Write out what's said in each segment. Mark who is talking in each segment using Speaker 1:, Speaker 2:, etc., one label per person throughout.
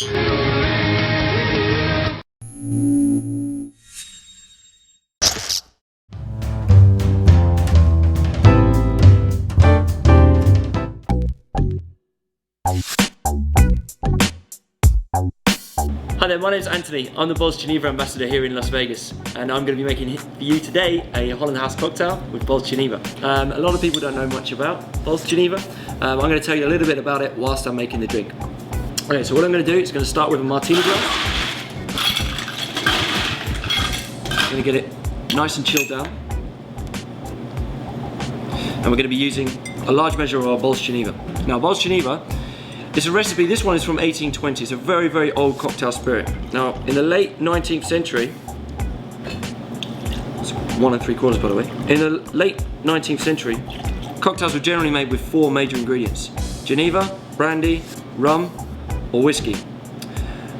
Speaker 1: Hi there, my name's Anthony. I'm the Bols Genever ambassador here in Las Vegas, and I'm going to be making for you today a Holland House cocktail with Bols Genever. A lot of people don't know much about Bols Genever. I'm going to tell you a little bit about it whilst I'm making the drink. Okay, so what I'm going to do is going to start with a martini glass. I'm going to get it nice and chilled down. And we're going to be using a large measure of our Bols Genever. Now, Bols Genever, it's a recipe. This one is from 1820. It's a very, very old cocktail spirit. Now, in the late 19th century, it's 1 3/4 by the way. In the late 19th century, cocktails were generally made with 4 major ingredients: Geneva, brandy, rum, or whiskey.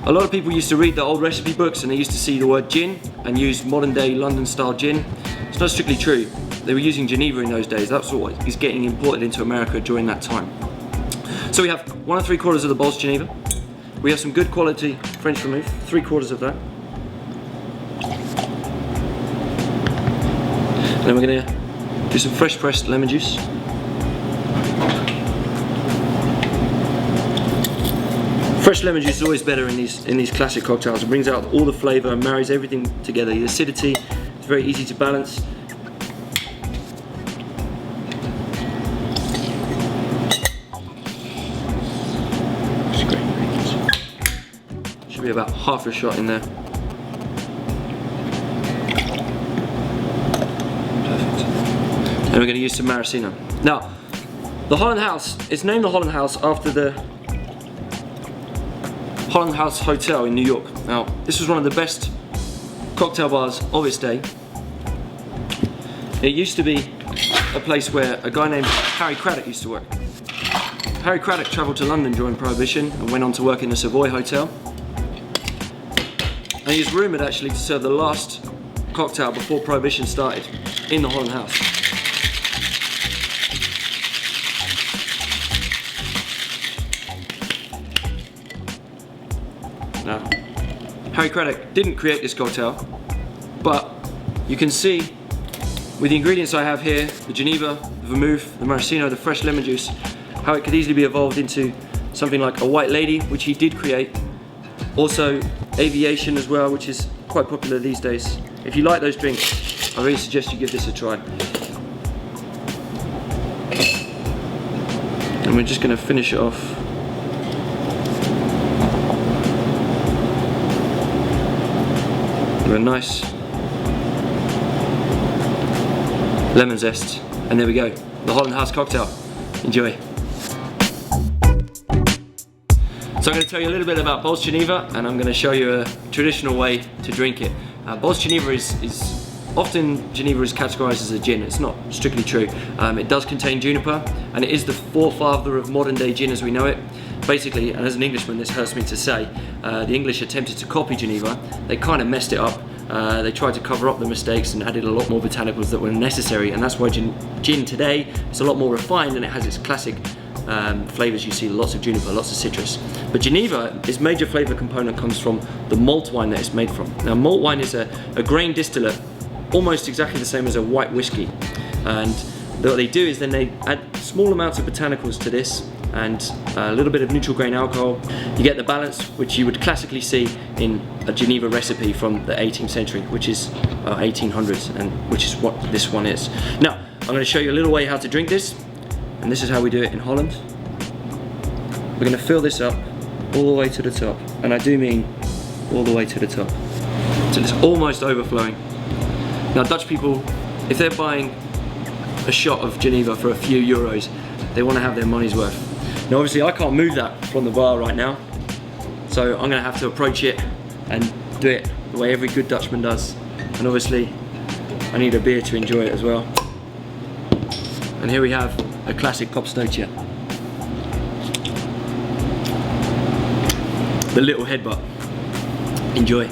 Speaker 1: A lot of people used to read the old recipe books and they used to see the word gin and use modern day London style gin. It's not strictly true. They were using Geneva in those days. That's what is getting imported into America during that time. So we have 1 3/4 of the Bols Genever. We have some good quality French vermouth, 3/4 of that. And then we're going to do some fresh pressed lemon juice. Fresh lemon juice is always better in these classic cocktails. It brings out all the flavour, marries everything together. The acidity, it's very easy to balance. Should be about half a shot in there. Perfect. And we're going to use some maraschino. Now, the Holland House, it's named the Holland House after the Holland House Hotel in New York. Now, this was one of the best cocktail bars of its day. It used to be a place where a guy named Harry Craddock used to work. Harry Craddock travelled to London during Prohibition and went on to work in the Savoy Hotel. And he was rumoured actually to serve the last cocktail before Prohibition started in the Holland House. Now, Harry Craddock didn't create this cocktail, but you can see with the ingredients I have here, the Geneva, the vermouth, the maraschino, the fresh lemon juice, how it could easily be evolved into something like a white lady, which he did create. Also aviation as well, which is quite popular these days. If you like those drinks, I really suggest you give this a try. And we're just going to finish it off with a nice lemon zest. And there we go, the Holland House cocktail. Enjoy. So I'm going to tell you a little bit about Bols Genever, and I'm going to show you a traditional way to drink it. Bols Genever is often Geneva is categorized as a gin. It's not strictly true. It does contain juniper, and it is the forefather of modern day gin as we know it. Basically, and as an Englishman this hurts me to say, the English attempted to copy Geneva. They kind of messed it up. They tried to cover up the mistakes and added a lot more botanicals that were necessary, and that's why gin today is a lot more refined and it has its classic flavours. You see lots of juniper, lots of citrus. But Geneva, its major flavour component comes from the malt wine that it's made from. Now, malt wine is a grain distillate, almost exactly the same as a white whiskey. And what they do is then they add small amounts of botanicals to this and a little bit of neutral grain alcohol. You get the balance which you would classically see in a Geneva recipe from the 18th century, which is 1800s, and which is what this one is. Now, I'm going to show you a little way how to drink this, and this is how we do it in Holland. We're going to fill this up all the way to the top, and I do mean all the way to the top, till it's almost overflowing. Now, Dutch people, if they're buying a shot of Geneva for a few euros, they want to have their money's worth. Now, obviously I can't move that from the bar right now, so I'm going to have to approach it and do it the way every good Dutchman does. And obviously I need a beer to enjoy it as well. And here we have a classic Kopstootje. The little headbutt. Enjoy.